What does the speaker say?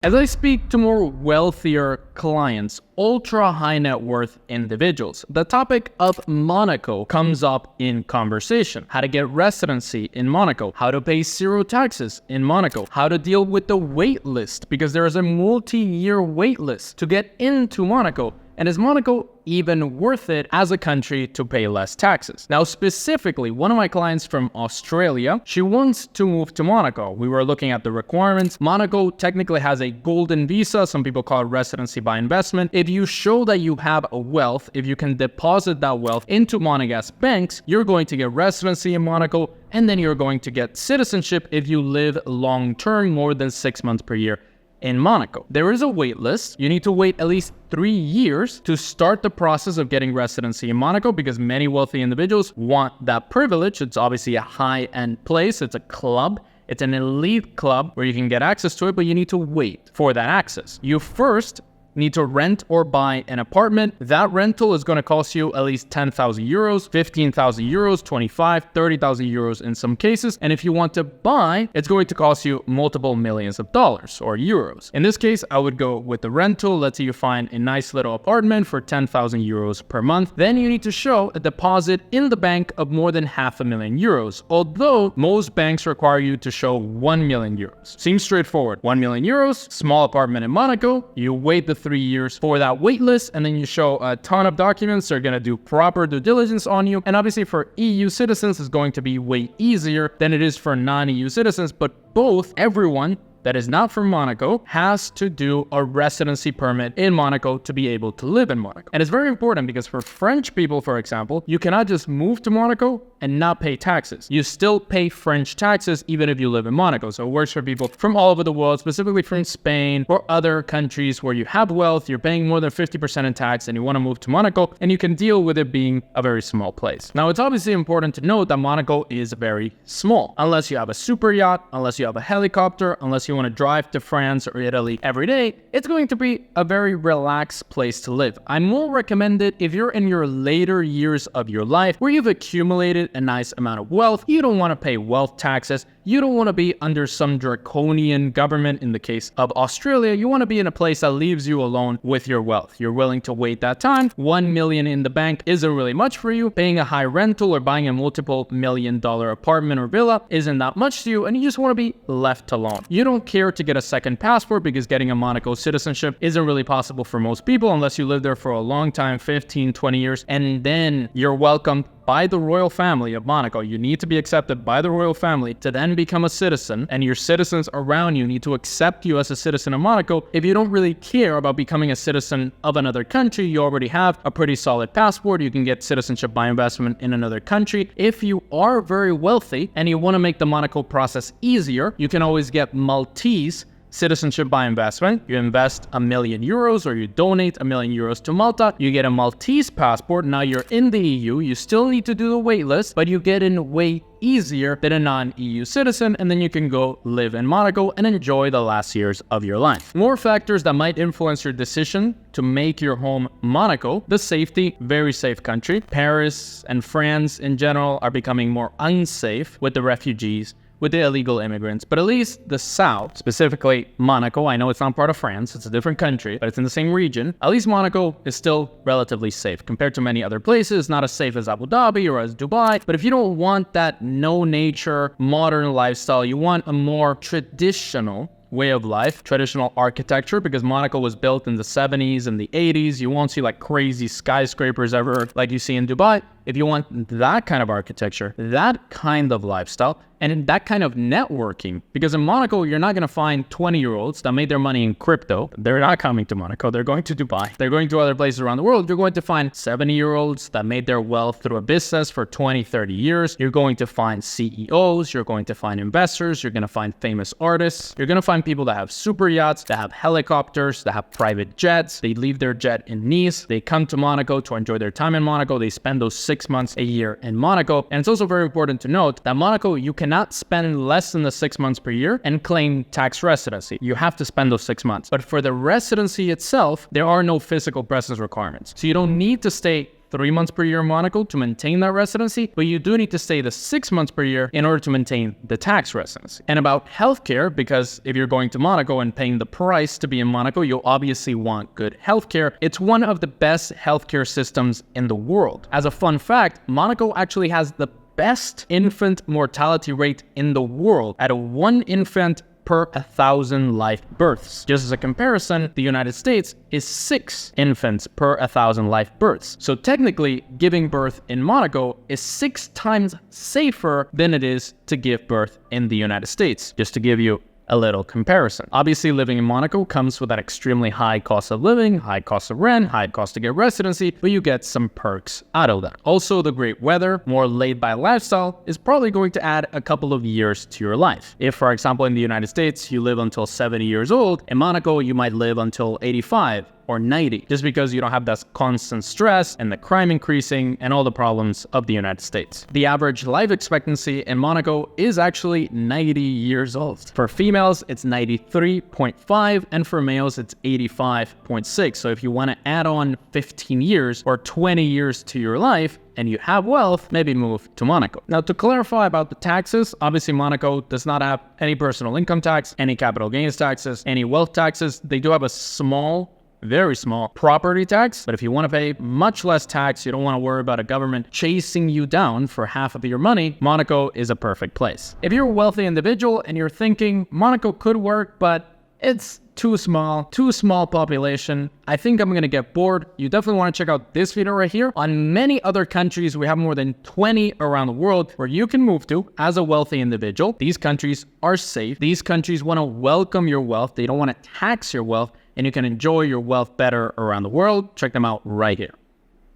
As I speak to more wealthier clients, ultra high net worth individuals, the topic of Monaco comes up in conversation. How to get residency in Monaco, how to pay zero taxes in Monaco, how to deal with the wait list, because there is a multi-year wait list to get into Monaco. And is Monaco even worth it as a country to pay less taxes? Now, specifically, one of my clients from Australia, she wants to move to Monaco. We were looking at the requirements. Monaco technically has a golden visa. Some people call it residency by investment. If you show that you have a wealth, if you can deposit that wealth into Monegasque banks, you're going to get residency in Monaco, and then you're going to get citizenship if you live long-term, more than 6 months per year in Monaco. There is a wait list. You need to wait at least 3 years to start the process of getting residency in Monaco because many wealthy individuals want that privilege. It's obviously a high-end place. It's a club. It's an elite club where you can get access to it, but you need to wait for that access. You first need to rent or buy an apartment. That rental is going to cost you at least 10,000 euros, 15,000 euros, 25, 30,000 euros in some cases. And if you want to buy, it's going to cost you multiple millions of dollars or euros. In this case, I would go with the rental. Let's say you find a nice little apartment for 10,000 euros per month. Then you need to show a deposit in the bank of more than 500,000 euros. Although most banks require you to show 1 million euros. Seems straightforward. 1 million euros, small apartment in Monaco. You wait the 3 years for that wait list, and then you show a ton of documents. They're going to do proper due diligence on you. And obviously for EU citizens, it's going to be way easier than it is for non-EU citizens. But everyone that is not from Monaco has to do a residency permit in Monaco to be able to live in Monaco. And it's very important because for French people, for example, you cannot just move to Monaco and not pay taxes. You still pay French taxes even if you live in Monaco. So it works for people from all over the world, specifically from Spain or other countries where you have wealth, you're paying more than 50% in tax and you want to move to Monaco, and you can deal with it being a very small place. Now, it's obviously important to note that Monaco is very small. Unless you have a super yacht, unless you have a helicopter, unless you want to drive to France or Italy every day, it's going to be a very relaxed place to live. I more recommend it if you're in your later years of your life where you've accumulated a nice amount of wealth. You don't want to pay wealth taxes. You don't want to be under some draconian government. In the case of Australia, you want to be in a place that leaves you alone with your wealth. You're willing to wait that time. 1 million in the bank isn't really much for you. Paying a high rental or buying a multiple $1,000,000 apartment or villa isn't that much to you, and you just want to be left alone. You don't care to get a second passport because getting a Monaco citizenship isn't really possible for most people unless you live there for a long time, 15, 20 years, and then you're welcomed by the royal family of Monaco. You need to be accepted by the royal family to then become a citizen, and your citizens around you need to accept you as a citizen of Monaco. If you don't really care about becoming a citizen of another country, you already have a pretty solid passport. You can get citizenship by investment in another country. If you are very wealthy and you want to make the Monaco process easier, you can always get Maltese citizenship by investment. You invest 1 million euros or you donate 1 million euros to Malta. You get a Maltese passport. Now you're in the EU. You still need to do the wait list, but you get in way easier than a non-EU citizen, and then you can go live in Monaco and enjoy the last years of your life. More factors that might influence your decision to make your home Monaco: the safety, very safe country. Paris and France in general are becoming more unsafe with the refugees, with the illegal immigrants, but at least the south, specifically Monaco, I know it's not part of France, it's a different country, but it's in the same region. At least Monaco is still relatively safe compared to many other places, not as safe as Abu Dhabi or as Dubai. But if you don't want that no nature, modern lifestyle, you want a more traditional way of life, traditional architecture, because Monaco was built in the 70s and the 80s. You won't see like crazy skyscrapers ever like you see in Dubai. If you want that kind of architecture, that kind of lifestyle, and that kind of networking, because in Monaco, you're not going to find 20-year-olds that made their money in crypto. They're not coming to Monaco. They're going to Dubai. They're going to other places around the world. You're going to find 70-year-olds that made their wealth through a business for 20, 30 years. You're going to find CEOs. You're going to find investors. You're going to find famous artists. You're going to find people that have super yachts, that have helicopters, that have private jets. They leave their jet in Nice. They come to Monaco to enjoy their time in Monaco. They spend those 6 months a year in Monaco. And it's also very important to note that Monaco, you cannot spend less than the 6 months per year and claim tax residency. You have to spend those 6 months. But for the residency itself, there are no physical presence requirements. So you don't need to stay 3 months per year in Monaco to maintain that residency, but you do need to stay the 6 months per year in order to maintain the tax residency. And about healthcare, because if you're going to Monaco and paying the price to be in Monaco, you'll obviously want good healthcare. It's one of the best healthcare systems in the world. As a fun fact, Monaco actually has the best infant mortality rate in the world at 1 infant per 1,000 live births. Just as a comparison, the United States is 6 infants per 1,000 live births. So technically, giving birth in Monaco is 6 times safer than it is to give birth in the United States, just to give you a little comparison. Obviously, living in Monaco comes with an extremely high cost of living, high cost of rent, high cost to get residency, but you get some perks out of that. Also, the great weather, more laid-back lifestyle is probably going to add a couple of years to your life. If, for example, in the United States, you live until 70 years old, in Monaco, you might live until 85. Or 90, just because you don't have that constant stress and the crime increasing and all the problems of the United States. The average life expectancy in Monaco is actually 90 years old. For females, it's 93.5, and for males, it's 85.6. So if you want to add on 15 years or 20 years to your life, and you have wealth, maybe move to Monaco. Now, to clarify about the taxes, obviously Monaco does not have any personal income tax, any capital gains taxes, any wealth taxes. They do have a very small property tax, but if you want to pay much less tax, you don't want to worry about a government chasing you down for half of your money, Monaco is a perfect place. If you're a wealthy individual and you're thinking Monaco could work, but it's too small population, I think I'm gonna get bored, you definitely want to check out this video right here. On many other countries, we have more than 20 around the world where you can move to as a wealthy individual. These countries are safe. These countries want to welcome your wealth. They don't want to tax your wealth, and you can enjoy your wealth better around the world. Check them out right here.